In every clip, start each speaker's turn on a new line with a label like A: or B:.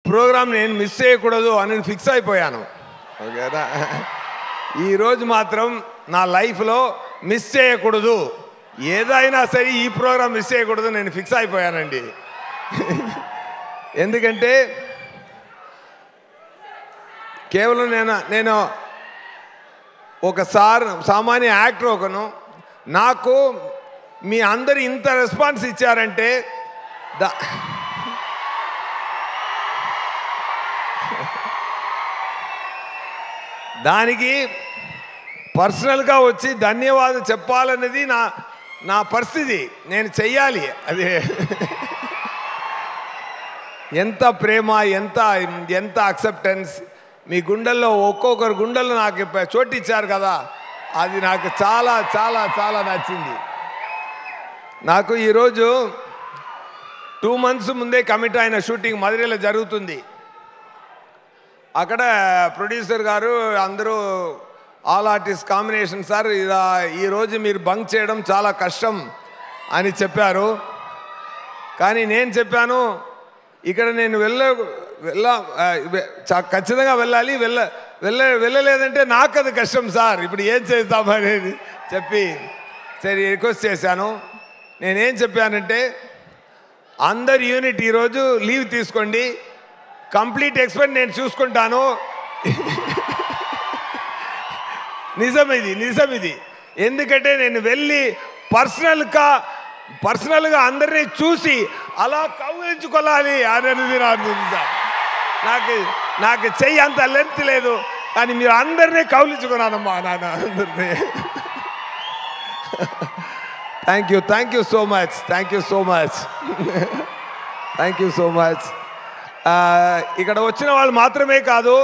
A: Programme నేను miss చేయకూడదు అని ఫిక్స్ అయిపోయాను. ఓకేనా? ఈరోజు మాత్రం నా లైఫ్లో మిస్ చేయకూడదు, ఏదైనా సరే ఈ ప్రోగ్రామ్ మిస్ చేయకూడదు నేను ఫిక్స్ అయిపోయానండి. ఎందుకంటే కేవలం నేను ఒక సామాన్య యాక్టర్ ఒకను, నాకు మీ అందరు ఇంత రెస్పాన్స్ ఇచ్చారంటే దానికి పర్సనల్గా వచ్చి ధన్యవాదాలు చెప్పాలన్నది నా పరిస్థితి, నేను చెయ్యాలి. అది ఎంత ప్రేమ, ఎంత అక్సెప్టెన్స్, మీ గుండెల్లో ఒక్కొక్కరు గుండెల్లో నాకు చోటు ఇచ్చారు కదా, అది నాకు చాలా చాలా చాలా నచ్చింది. నాకు ఈరోజు 2 months ముందే కమిట్ అయిన షూటింగ్ మధురైలో జరుగుతుంది. అక్కడ ప్రొడ్యూసర్ గారు అందరూ ఆల్ ఆర్టిస్ట్ కాంబినేషన్ సార్, ఈరోజు మీరు బంక్ చేయడం చాలా కష్టం అని చెప్పారు. కానీ నేను చెప్పాను, ఇక్కడ నేను ఖచ్చితంగా వెళ్ళాలి, వెళ్ళలేదంటే నాకు అది కష్టం సార్, ఇప్పుడు ఏం చేద్దామనేది చెప్పి సరే రిక్వెస్ట్ చేశాను. నేనేం చెప్పానంటే, అందరు యూనిట్ ఈరోజు లీవ్ తీసుకోండి, కంప్లీట్ ఎక్స్పెన్స్ నేను చూసుకుంటాను. నిజం ఇది. ఎందుకంటే నేను వెళ్ళి పర్సనల్గా అందరినీ చూసి అలా కౌగిలించుకోవాలి అనేది నాకు సార్. నాకు చెయ్యి అంత లెంత్ లేదు, కానీ మీరు అందరినీ కౌగిలించుకున్నానమ్మా నాన్న అందరినీ. Thank you so much. ఇక్కడ వచ్చిన వాళ్ళు మాత్రమే కాదు,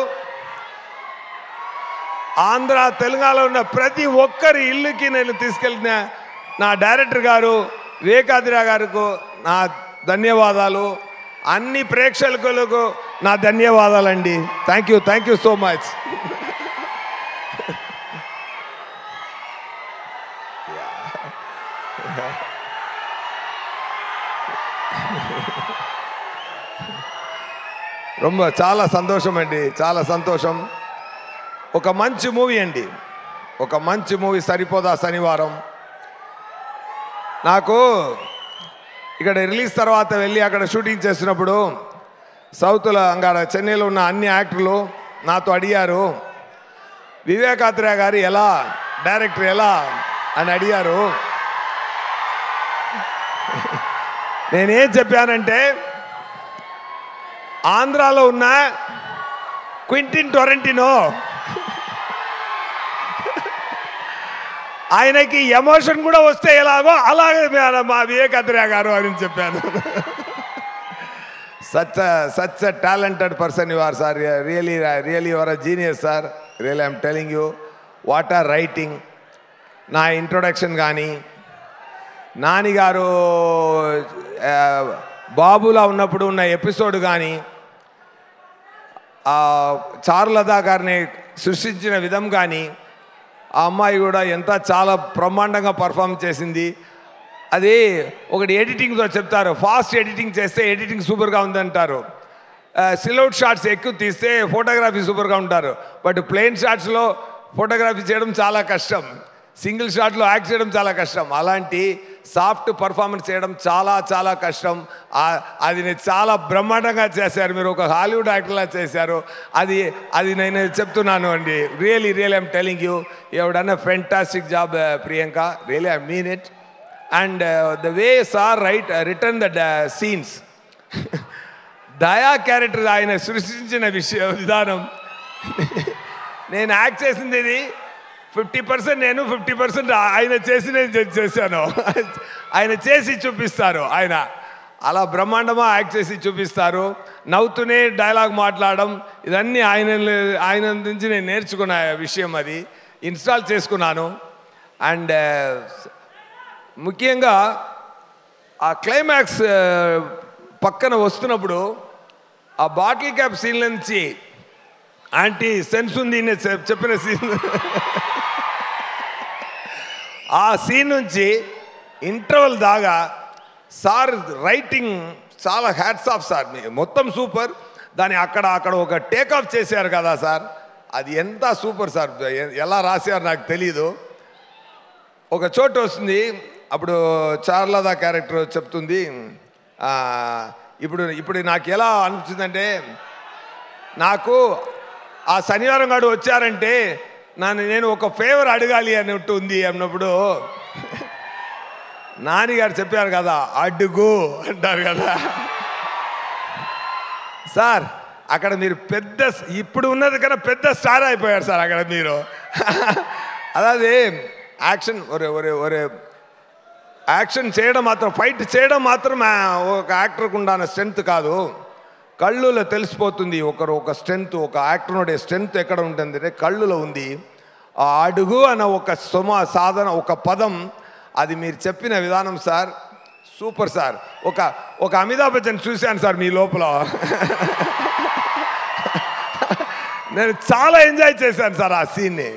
A: ఆంధ్ర తెలంగాణలో ఉన్న ప్రతి ఒక్కరి ఇల్లుకి నేను తీసుకెళ్ళిన నా డైరెక్టర్ గారు వివేకాద్రి గారికి నా ధన్యవాదాలు, అన్ని ప్రేక్షకులకు నా ధన్యవాదాలండి. Thank you so much. చాలా సంతోషం అండి, చాలా సంతోషం. ఒక మంచి మూవీ అండి, ఒక మంచి మూవీ సరిపోదా శనివారం. నాకు ఇక్కడ రిలీజ్ తర్వాత వెళ్ళి అక్కడ షూటింగ్ చేసినప్పుడు సౌత్లో అంగాడ చెన్నైలో ఉన్న అన్ని యాక్టర్లు నాతో అడిగారు, వివేకాద్రి గారు ఎలా డైరెక్టర్ ఎలా అని అడిగారు. నేనేం చెప్పానంటే, ఆంధ్రాలో ఉన్న క్వింటిన్ టొరంటినో ఆయనకి ఎమోషన్ కూడా వస్తే ఎలాగో అలాగే మా వివేకాద్రి గారు అని చెప్పాను. Such a talented person you are sir, really you are a genius sir, really I'm telling you. What are writing, నా ఇంట్రొడక్షన్ కానీ, నాని గారు బాబులా ఉన్నప్పుడు ఉన్న ఎపిసోడ్ కానీ, చారులతా గారిని సృష్టించిన విధం కానీ, ఆ అమ్మాయి కూడా చాలా బ్రహ్మాండంగా పర్ఫామ్ చేసింది. అది ఒకటి ఎడిటింగ్తో చెప్తారు, ఫాస్ట్ ఎడిటింగ్ చేస్తే ఎడిటింగ్ సూపర్గా ఉందంటారు, సిల్అవుట్ షాట్స్ ఎక్కువ తీస్తే ఫోటోగ్రఫీ సూపర్గా ఉంటారు. బట్ ప్లెయిన్ షాట్స్లో ఫోటోగ్రఫీ చేయడం చాలా కష్టం, సింగిల్ షాట్లో యాక్ట్ చేయడం చాలా కష్టం. అలాంటి సాఫ్ట్ పర్ఫార్మెన్స్ చేయడం చాలా చాలా కష్టం. అది చాలా బ్రహ్మాండంగా చేశారు, మీరు ఒక హాలీవుడ్ యాక్టర్లా చేశారు. అది నేను చెప్తున్నాను అండి. Really I'm telling you, you have done a fantastic job Priyanka, really I mean it. And the way sir written the scenes, Daya character ఆయన సృష్టించిన విధానం, నేను యాక్ట్ చేసింది ఇది 50% నేను, 50% ఆయన చేసి నేను చేశాను. ఆయన చేసి చూపిస్తారు, ఆయన అలా బ్రహ్మాండமாக యాక్ట్ చేసి చూపిస్తారు. నవ్వుతూనే డైలాగ్ మాట్లాడడం, ఇదన్నీ ఆయన నుంచి నేను నేర్చుకున్న విషయం, అది ఇన్స్టాల్ చేసుకున్నాను. అండ్ ముఖ్యంగా ఆ క్లైమాక్స్ పక్కన వస్తున్నప్పుడు ఆ బాటిల్ క్యాప్ సీన్ నుంచి ఆంటీ సెన్స్ ఉంది చెప్పిన సీన్, ఆ సీన్ నుంచి ఇంటర్వల్ దాకా సార్ రైటింగ్ చాలా హ్యాట్స్ ఆఫ్ సార్, మొత్తం సూపర్. దాన్ని అక్కడ ఒక టేకాఫ్ చేశారు కదా సార్, అది ఎంత సూపర్ సార్. ఎలా రాశారు నాకు తెలీదు. ఒక చోటు వస్తుంది, అప్పుడు చార్లదా క్యారెక్టర్ చెప్తుంది, ఇప్పుడు నాకు ఎలా అనిపించిందంటే, నాకు ఆ శనివారం గారు వచ్చారంటే నేను ఒక ఫేవర్ అడగాలి అన్నట్టు ఉంది అన్నప్పుడు నానిగారు చెప్పారు కదా, అడుగు అంటారు కదా సార్. అక్కడ మీరు ఇప్పుడు ఉన్నది కన్నా పెద్ద స్టార్ అయిపోయారు సార్ అక్కడ మీరు. అదే యాక్షన్ యాక్షన్ చేయడం మాత్రం, ఫైట్ చేయడం మాత్రం ఒక యాక్టర్కి ఉండాలన్న స్ట్రెంత్ కాదు, కళ్ళులో తెలిసిపోతుంది ఒక స్ట్రెంత్, ఒక యాక్టర్ ఉండే స్ట్రెంత్ ఎక్కడ ఉంటుంది అంటే కళ్ళులో ఉంది. ఆ అడుగు అన్న ఒక సాధన, ఒక పదం, అది మీరు చెప్పిన విధానం సార్ సూపర్ సార్. ఒక అమితాబ్ బచ్చన్ చూశాను సార్ మీ లోపల. నేను చాలా ఎంజాయ్ చేశాను సార్ ఆ సీన్ని.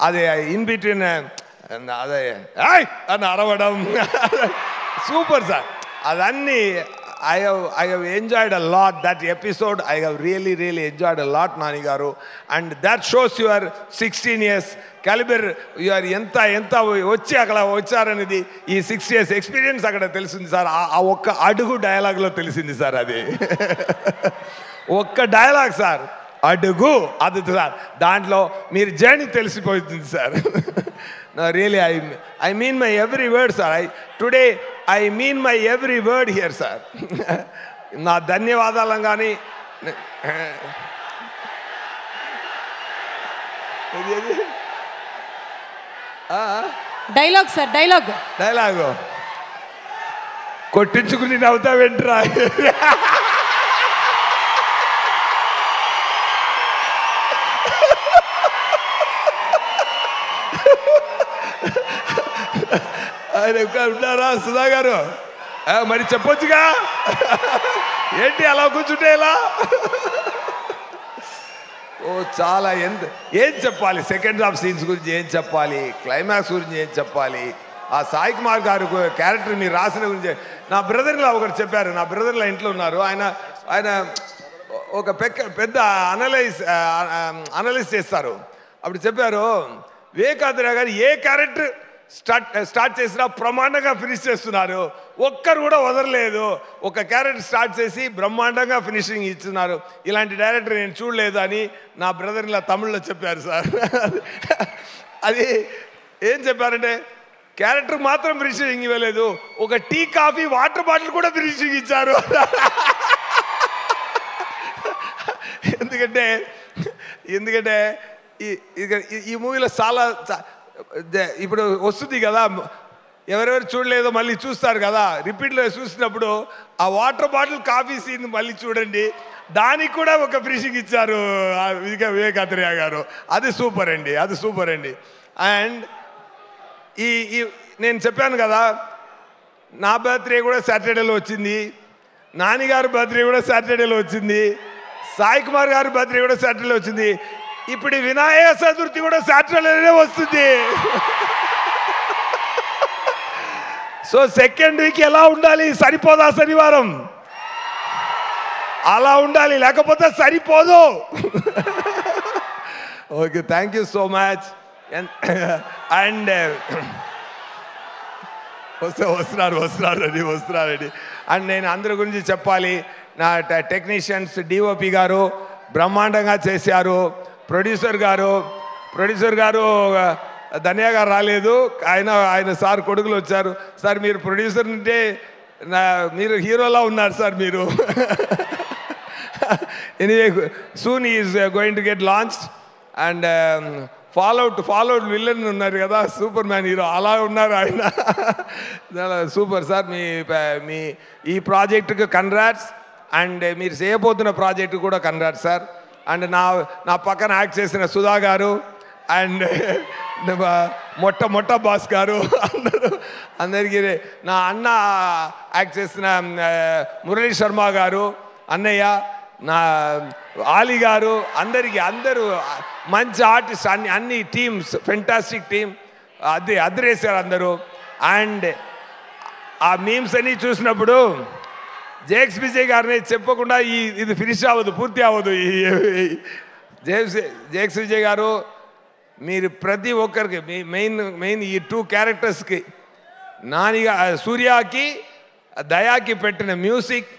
A: అది ఇన్ బిట్వీన్ అదే అని అరవడం సూపర్ సార్. అదన్నీ I have enjoyed a lot that episode. I have really enjoyed a lot, Nani garu, and that shows your 16 years caliber. You are ఎంత వచ్చి అక్కడ వచ్చారనేది ఈ 6 years ఎక్స్పీరియన్స్ అక్కడ తెలిసింది సార్. ఆ ఒక్క అడుగు డైలాగ్లో తెలిసింది సార్. అది ఒక్క డైలాగ్ సార్, అడుగు, అది సార్. దాంట్లో మీరు జర్నీ తెలిసిపోతుంది sir. Really I mean my every word sir. Today I mean my every word here sir. నా ధన్యవాదాలు కానీ
B: డైలాగ్ సార్, డైలాగ్
A: కొట్టించుకుని నవ్వుతావేంట్రా? ఆయన ఉన్నారా సుధా గారు? మరి చెప్పొచ్చుగా, ఏంటి అలా కూర్చుంటే ఎలా? చాలా ఏం చెప్పాలి, సెకండ్ హాఫ్ సీన్స్ గురించి ఏం చెప్పాలి, క్లైమాక్స్ గురించి ఏం చెప్పాలి, ఆ సాయి కుమార్ గారు క్యారెక్టర్ మీరు రాసిన గురించి. నా బ్రదర్లా ఒకరు చెప్పారు, నా బ్రదర్లా ఇంట్లో ఉన్నారు, ఆయన ఒక పెద్ద అనలైజ్ చేస్తారు. అప్పుడు చెప్పారు, వివేకాంతరావు గారు ఏ క్యారెక్టర్ స్టార్ట్ చేసినా బ్రహ్మాండంగా ఫినిష్ చేస్తున్నారు, ఒక్కరు కూడా వదలలేదు. ఒక క్యారెక్టర్ స్టార్ట్ చేసి బ్రహ్మాండంగా ఫినిషింగ్ ఇస్తున్నారు, ఇలాంటి డైరెక్టర్ నేను చూడలేదు అని నా బ్రదర్ ఇలా తమిళ్లో చెప్పారు సార్. అది ఏం చెప్పారంటే, క్యారెక్టర్ మాత్రం ఫినిషింగ్ ఇవ్వలేదు, ఒక టీ కాఫీ వాటర్ బాటిల్ కూడా ఫినిషింగ్ ఇచ్చారు. ఎందుకంటే ఈ మూవీలో చాలా ఇప్పుడు వస్తుంది కదా, ఎవరెవరు చూడలేదో మళ్ళీ చూస్తారు కదా, రిపీట్లో చూసినప్పుడు ఆ వాటర్ బాటిల్ కాఫీ సీన్ మళ్ళీ చూడండి, దానికి కూడా ఒక ఫినిషింగ్ ఇచ్చారు వివేకాంతరావు గారు. అది సూపర్ అండి. అండ్ నేను చెప్పాను కదా, నా బర్త్డే కూడా సాటర్డేలో వచ్చింది, నానిగారు బర్త్డే కూడా సాటర్డేలో వచ్చింది, సాయి కుమార్ గారి బర్త్డే కూడా సాటర్డేలో వచ్చింది, ఇప్పుడు వినాయక చతుర్థి కూడా సాటర్డేనే వస్తుంది. సో సెకండ్ వీక్ ఎలా ఉండాలి? సరిపోదా శనివారం? అలా ఉండాలి, లేకపోతే సరిపోదు. Okay, thank you so much. And వస్తున్నారండి. అండ్ నేను అందరి గురించి చెప్పాలి, నా టెక్నీషియన్స్, డిఓపి గారు బ్రహ్మాండంగా చేశారు, ప్రొడ్యూసర్ గారు ధన్య గారు రాలేదు, ఆయన సార్ కొడుకులు వచ్చారు. సార్ మీరు ప్రొడ్యూసర్ అంటే మీరు హీరోలా ఉన్నారు సార్ మీరు. Anyway, soon is going to get launched. And fallout villain ఉన్నారు కదా, సూపర్ మ్యాన్ హీరో, అలా ఉన్నారు ఆయన. Super sir. మీ ఈ ప్రాజెక్టుకు కంగ్రాట్స్. అండ్ మీరు చేయబోతున్న ప్రాజెక్టు కూడా కంగ్రాట్స్ సార్. అండ్ నా పక్కన యాక్ట్ చేసిన సుధా గారు, అండ్ మొట్ట బాస్ గారు, అందరికీ, నా అన్న యాక్ట్ చేసిన మురళీ శర్మ గారు, అన్నయ్య, నా ఆలీ గారు, అందరూ మంచి ఆర్టిస్ట్, అన్ని టీమ్స్, ఫెంటాస్టిక్ టీమ్, అదిరేశారు అందరూ. అండ్ ఆ మీమ్స్ అన్నీ చూసినప్పుడు జేక్స్ విజయ్ గారిని చెప్పకుండా ఇది ఫినిష్ అవ్వదు, పూర్తి అవ్వదు. జేక్స్ విజయ్ గారు, మీరు ప్రతి ఒక్కరికి మీ మెయిన్ ఈ 2 క్యారెక్టర్స్కి నానిగా సూర్యకి దయాకి పెట్టిన మ్యూజిక్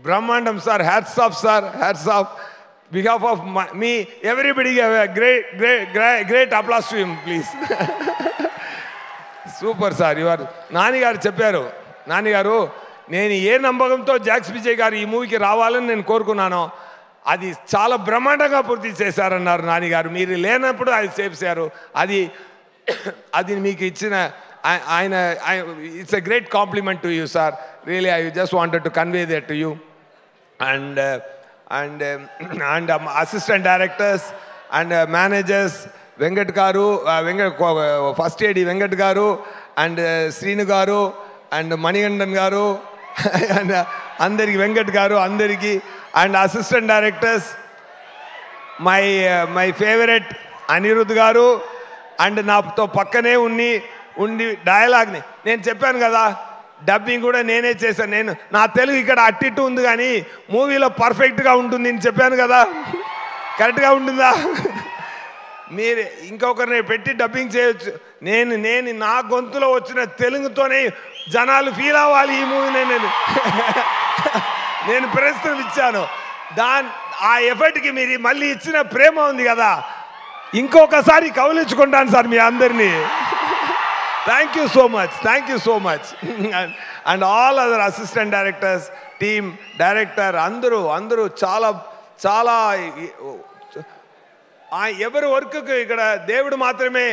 A: బ్రహ్మాండం sir. Hats off sir, hats off. Behalf of me everybody great applause to him please. Super sir. నానిగారు చెప్పారు, నానిగారు నేను ఏ నమ్మకంతో జాక్స్ విజయ్ గారు ఈ మూవీకి రావాలని నేను కోరుకున్నానో అది చాలా బ్రహ్మాండంగా పూర్తి చేశారన్నారు నానిగారు. మీరు లేనప్పుడు అది చేశారు. అది మీకు ఇచ్చిన ఆయన it's a great compliment to you sir. Really I just wanted to convey that to you. And assistant directors and managers Venkat గారు, ఫస్ట్ ఏడి వెంకట్ గారు అండ్ శ్రీను గారు అండ్ మణిగండన్ గారు అండ్ అందరికి, వెంకట్ గారు అందరికీ, and assistant directors my favourite Anirudh గారు and నాతో పక్కనే ఉండి డైలాగ్ని నేను చెప్పాను కదా, డబ్బింగ్ కూడా నేనే చేశాను. నా తెలుగు ఇక్కడ అట్టిట్టు ఉంది కానీ మూవీలో పర్ఫెక్ట్గా ఉంటుంది అని చెప్పాను కదా, కరెక్ట్గా ఉంటుందా? మీరు ఇంకొకరిని పెట్టి డబ్బింగ్ చేయొచ్చు. నేను నా గొంతులో వచ్చిన తెలుగుతోనే జనాలు ఫీల్ అవ్వాలి ఈ మూవీని. నేను ప్రశ్నలు ఇచ్చాను, ఆ ఎఫర్ట్కి మీరు మళ్ళీ ఇచ్చిన ప్రేమ ఉంది కదా, ఇంకొకసారి కౌలించుకుంటాను సార్ మీ అందరినీ. Thank you so much. And all other assistant directors, team, director అందరూ చాలా ఎవరి వర్క్కి ఇక్కడ దేవుడు మాత్రమే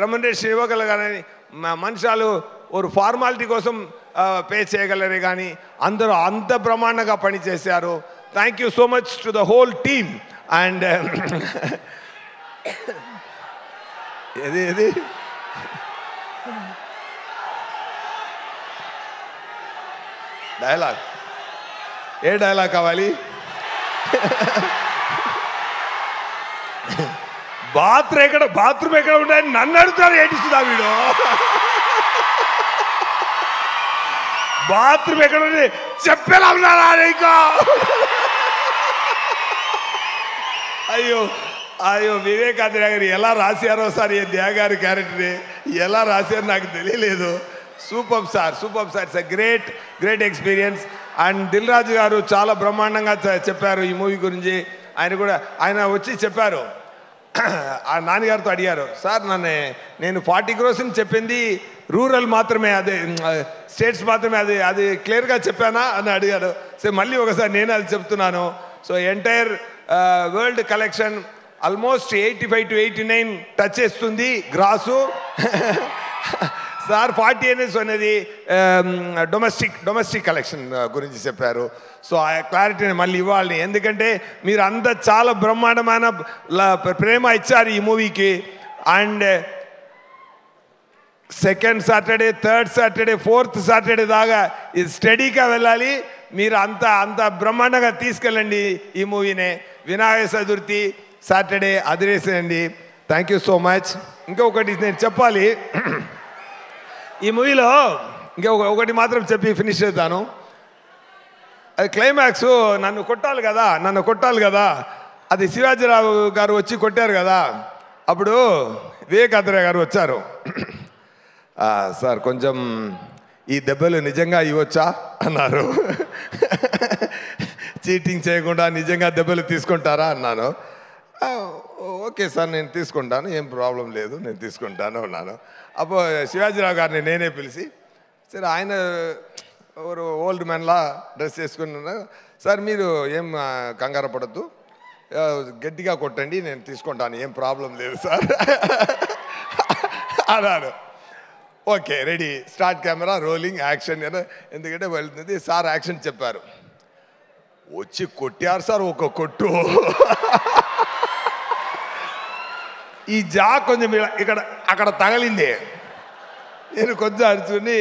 A: రెమ్యునరేషన్ ఇవ్వగలగాలని, మనుషులు ఒక ఫార్మాలిటీ కోసం పే చేయగలరే కానీ అందరూ అంత బ్రహ్మాండంగా పనిచేశారు. Thank you so much to the whole team. And ఏది డైలాగ్, ఏ డైలాగ్ కావాలి? బాత్రూమ్ ఎక్కడ ఉంటాయని నన్ను అడుగుతారు, ఏటిస్తుందా వీడు? బాత్రూమ్ ఎక్కడ ఉంటే చెప్పేలా ఉన్నారా నీకు? అయ్యో వివేకానంద గారు ఎలా రాశారో సార్ ఈ దేగారి క్యారెక్టర్ని ఎలా రాశారో నాకు తెలియలేదు. Super sir. It's a great experience. And Dil Raju గారు చాలా బ్రహ్మాండంగా చెప్పారు ఈ మూవీ గురించి. ఆయన వచ్చి చెప్పారు, ఆ నాన్నగారితో అడిగారు, సార్ నేను 40 crores చెప్పింది రూరల్ మాత్రమే, అదే స్టేట్స్ మాత్రమే, అది క్లియర్గా చెప్పానా అని అడిగారు. సో మళ్ళీ ఒకసారి నేను అది చెప్తున్నాను. So entire world collection almost 85 to 89 touch చేస్తుంది గ్రాసు. సార్ 40 అనేది డొమెస్టిక్ కలెక్షన్ గురించి చెప్పారు. సో ఆ క్లారిటీని మళ్ళీ ఇవ్వాలి, ఎందుకంటే మీరు అంతా చాలా బ్రహ్మాండమైన ప్రేమ ఇచ్చారు ఈ మూవీకి. And second Saturday, third Saturday, fourth Saturday దాకా ఇది స్టడీగా వెళ్ళాలి. మీరు అంత బ్రహ్మాండంగా తీసుకెళ్ళండి ఈ మూవీనే. వినాయక చతుర్థి సాటర్డే అదిరేసేయండి. Thank you so much. ఇంకొకటి నేను చెప్పాలి, ఈ మూవీలో ఒకటి మాత్రం చెప్పి ఫినిష్ చేద్దాను. అది క్లైమాక్స్ నన్ను కొట్టాలి కదా, అది శివాజీరావు గారు వచ్చి కొట్టారు కదా, అప్పుడు వివేకానంద గారు వచ్చారు. సార్ కొంచెం ఈ దెబ్బలు నిజంగా ఇవ్వచ్చా అన్నారు. చీటింగ్ చేయకుండా నిజంగా దెబ్బలు తీసుకుంటారా అన్నాను. ఓకే సార్ నేను తీసుకుంటాను, ఏం ప్రాబ్లం లేదు, నేను తీసుకుంటాను అన్నాను. అప్పుడు శివాజీరావు గారిని నేనే పిలిచి, సరే ఆయన ఎవరు ఓల్డ్ మ్యాన్లా డ్రెస్ చేసుకున్నా, సార్ మీరు ఏం కంగారు పడద్దు, గట్టిగా కొట్టండి, నేను తీసుకుంటాను, ఏం ప్రాబ్లం లేదు సార్ అన్నాను. Okay ready, start camera rolling action. ఎందుకంటే వెళ్తుంది సార్, యాక్షన్ చెప్పారు. వచ్చి కొట్టారు సార్ ఒక కొట్టు. ఈ జా కొంచెం అక్కడ తగలింది. నేను కొంచెం అరుచుకుని,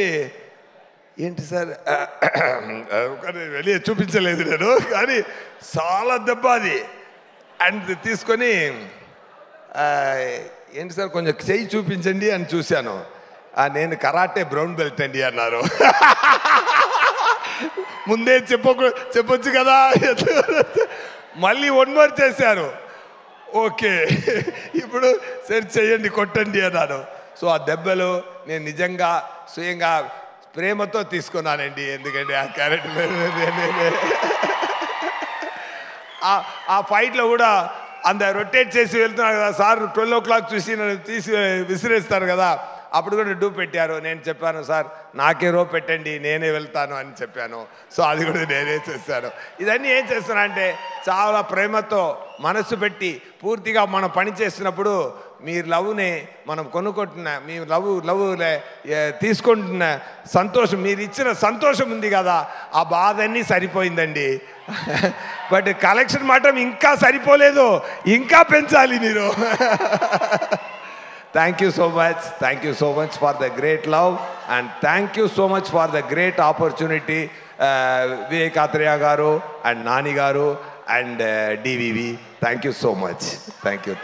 A: ఏంటి సార్ వెళ్ళి చూపించలేదు నేను, కానీ చాలా దెబ్బ అది. అండ్ తీసుకొని ఏంటి సార్ కొంచెం చెయ్యి చూపించండి అని చూశాను. నేను కరాటే బ్రౌన్ బెల్ట్ అండి అన్నారు. ముందే చెప్పొచ్చు కదా. మళ్ళీ 1 more చేశారు. ఓకే, ఇప్పుడు సరి చేయండి, కొట్టండి అన్నాను. సో ఆ దెబ్బలు నేను నిజంగా స్వయంగా ప్రేమతో తీసుకున్నానండి. ఎందుకంటే ఆ క్యారెక్టర్ ఆ ఫైట్లో కూడా రొటేట్ చేసి వెళ్తున్నారు కదా సార్, 12 o'clock చూసి నన్ను తీసి విసిరేస్తారు కదా, అప్పుడు కూడా డూ పెట్టారు. నేను చెప్పాను సార్ నాకే రో పెట్టండి, నేనే వెళ్తాను అని చెప్పాను. సో అది కూడా నేనే చేశాను. ఇదన్నీ ఏం చేస్తున్నా అంటే చాలా ప్రేమతో మనసు పెట్టి పూర్తిగా మనం పని చేస్తున్నప్పుడు మీరు లవ్ని మనం కొనుక్కుంటున్న, మీ లవ్ తీసుకుంటున్న సంతోషం, మీరు ఇచ్చిన సంతోషం ఉంది కదా, ఆ బాధ అన్నీ సరిపోయిందండి. బట్ కలెక్షన్ మాత్రం ఇంకా సరిపోలేదు, ఇంకా పెంచాలి మీరు. Thank you so much. Thank you so much for the great love, and thank you so much for the great opportunity, Vivek Athreya garu and Nani garu and DVV. Thank you so much. Thank you.